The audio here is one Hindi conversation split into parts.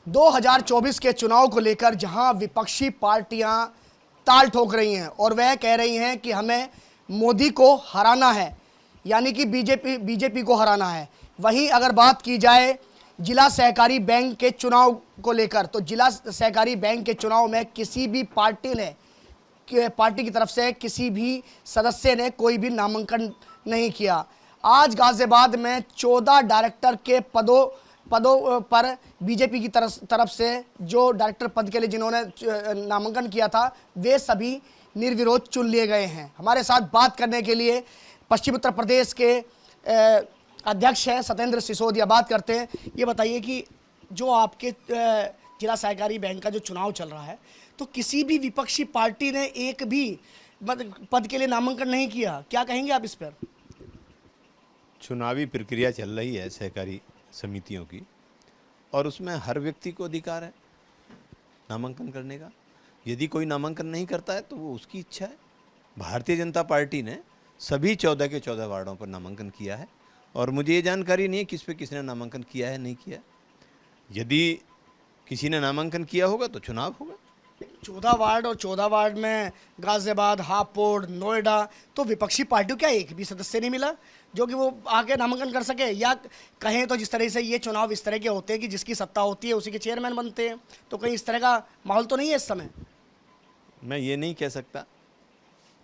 2024 के चुनाव को लेकर जहां विपक्षी पार्टियां ताल ठोक रही हैं और वह कह रही हैं कि हमें मोदी को हराना है, यानी कि बीजेपी को हराना है। वहीं अगर बात की जाए जिला सहकारी बैंक के चुनाव को लेकर, तो जिला सहकारी बैंक के चुनाव में किसी भी पार्टी की तरफ से किसी भी सदस्य ने कोई भी नामांकन नहीं किया। आज गाजियाबाद में 14 डायरेक्टर के पदों पर बीजेपी की तरफ से जो डायरेक्टर पद के लिए जिन्होंने नामांकन किया था वे सभी निर्विरोध चुन लिए गए हैं। हमारे साथ बात करने के लिए पश्चिम उत्तर प्रदेश के अध्यक्ष हैं सत्येंद्र सिसोदिया, बात करते हैं। ये बताइए कि जो आपके जिला सहकारी बैंक का जो चुनाव चल रहा है, तो किसी भी विपक्षी पार्टी ने एक भी पद के लिए नामांकन नहीं किया, क्या कहेंगे आप इस पर? चुनावी प्रक्रिया चल रही है सहकारी समितियों की, और उसमें हर व्यक्ति को अधिकार है नामांकन करने का। यदि कोई नामांकन नहीं करता है तो वो उसकी इच्छा है। भारतीय जनता पार्टी ने सभी 14 के 14 वार्डों पर नामांकन किया है, और मुझे ये जानकारी नहीं है किस पे किसने नामांकन किया है नहीं किया। यदि किसी ने नामांकन किया होगा तो चुनाव होगा। 14 वार्ड और 14 वार्ड में गाजियाबाद, हापुड़, नोएडा, तो विपक्षी पार्टियों क्या एक भी सदस्य नहीं मिला जो कि वो आके नामांकन कर सके? या कहें तो जिस तरह से ये चुनाव इस तरह के होते हैं कि जिसकी सत्ता होती है उसी के चेयरमैन बनते हैं, तो कहीं इस तरह का माहौल तो नहीं है इस समय? मैं ये नहीं कह सकता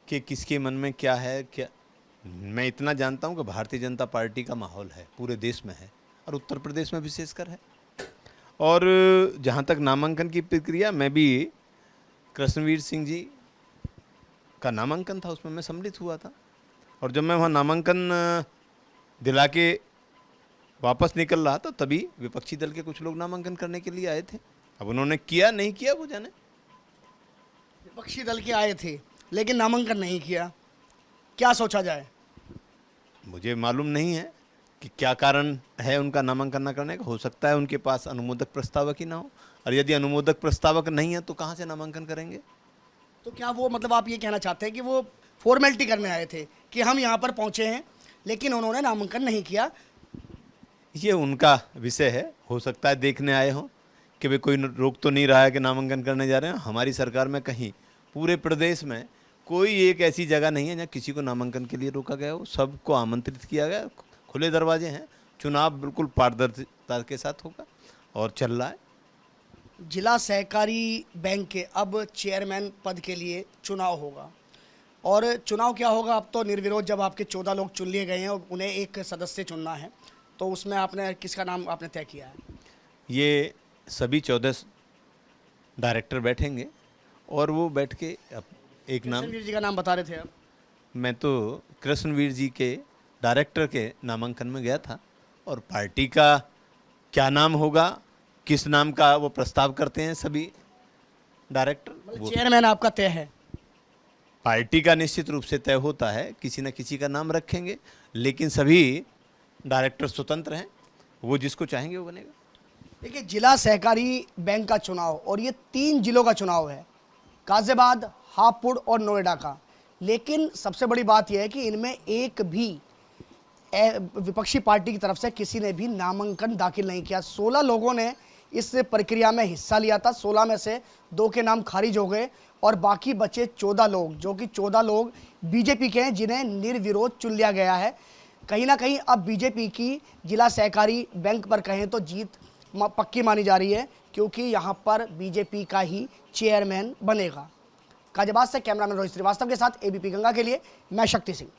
कि किसके मन में क्या है क्या। मैं इतना जानता हूँ कि भारतीय जनता पार्टी का माहौल है, पूरे देश में है और उत्तर प्रदेश में विशेषकर है। और जहाँ तक नामांकन की प्रक्रिया, मैं भी कृष्णवीर सिंह जी का नामांकन था, उसमें मैं सम्मिलित हुआ था, और जब मैं वहाँ नामांकन दिला के वापस निकल रहा था तभी विपक्षी दल के कुछ लोग नामांकन करने के लिए आए थे। अब उन्होंने किया नहीं किया वो जाने। विपक्षी दल के आए थे लेकिन नामांकन नहीं किया, क्या सोचा जाए? मुझे मालूम नहीं है कि क्या कारण है उनका नामांकन न करने का। हो सकता है उनके पास अनुमोदक प्रस्तावक ही ना हो, और यदि अनुमोदक प्रस्तावक नहीं है तो कहाँ से नामांकन करेंगे? तो क्या वो मतलब आप ये कहना चाहते हैं कि वो फॉर्मेलिटी करने आए थे कि हम यहाँ पर पहुँचे हैं लेकिन उन्होंने नामांकन नहीं किया? ये उनका विषय है। हो सकता है देखने आए हों कि वे कोई रोक तो नहीं रहा है कि नामांकन करने जा रहे हैं। हमारी सरकार में कहीं पूरे प्रदेश में कोई एक ऐसी जगह नहीं है जहाँ किसी को नामांकन के लिए रोका गया हो। सबको आमंत्रित किया गया, खुले दरवाजे हैं। चुनाव बिल्कुल पारदर्शिता के साथ होगा और चल रहा है। जिला सहकारी बैंक के अब चेयरमैन पद के लिए चुनाव होगा, और चुनाव क्या होगा अब तो निर्विरोध, जब आपके 14 लोग चुन लिए गए हैं और उन्हें एक सदस्य चुनना है, तो उसमें आपने किसका नाम आपने तय किया है? ये सभी 14 डायरेक्टर बैठेंगे और वो बैठ के एक नाम, कृष्णवीर जी का नाम बता रहे थे आप। मैं तो कृष्णवीर जी के डायरेक्टर के नामांकन में गया था, और पार्टी का क्या नाम होगा, किस नाम का वो प्रस्ताव करते हैं सभी डायरेक्टर। चेयरमैन आपका तय है? पार्टी का निश्चित रूप से तय होता है, किसी न किसी का नाम रखेंगे, लेकिन सभी डायरेक्टर स्वतंत्र हैं, वो जिसको चाहेंगे वो बनेगा। देखिए, जिला सहकारी बैंक का चुनाव, और ये 3 जिलों का चुनाव है, गाजियाबाद, हापुड़ और नोएडा का। लेकिन सबसे बड़ी बात यह है कि इनमें एक भी विपक्षी पार्टी की तरफ से किसी ने भी नामांकन दाखिल नहीं किया। 16 लोगों ने इस प्रक्रिया में हिस्सा लिया था, 16 में से 2 के नाम खारिज हो गए, और बाकी बचे 14 लोग, जो कि 14 लोग बीजेपी के हैं जिन्हें निर्विरोध चुन लिया गया है। कहीं ना कहीं अब बीजेपी की जिला सहकारी बैंक पर कहें तो जीत पक्की मानी जा रही है, क्योंकि यहाँ पर बीजेपी का ही चेयरमैन बनेगा। गाजियाबाद से कैमरामैन रोहित श्रीवास्तव के साथ एबीपी गंगा के लिए मैं शक्ति सिंह।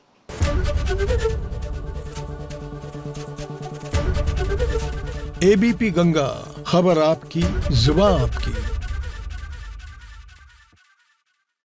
एबीपी गंगा, खबर आपकी, जुबान आपकी।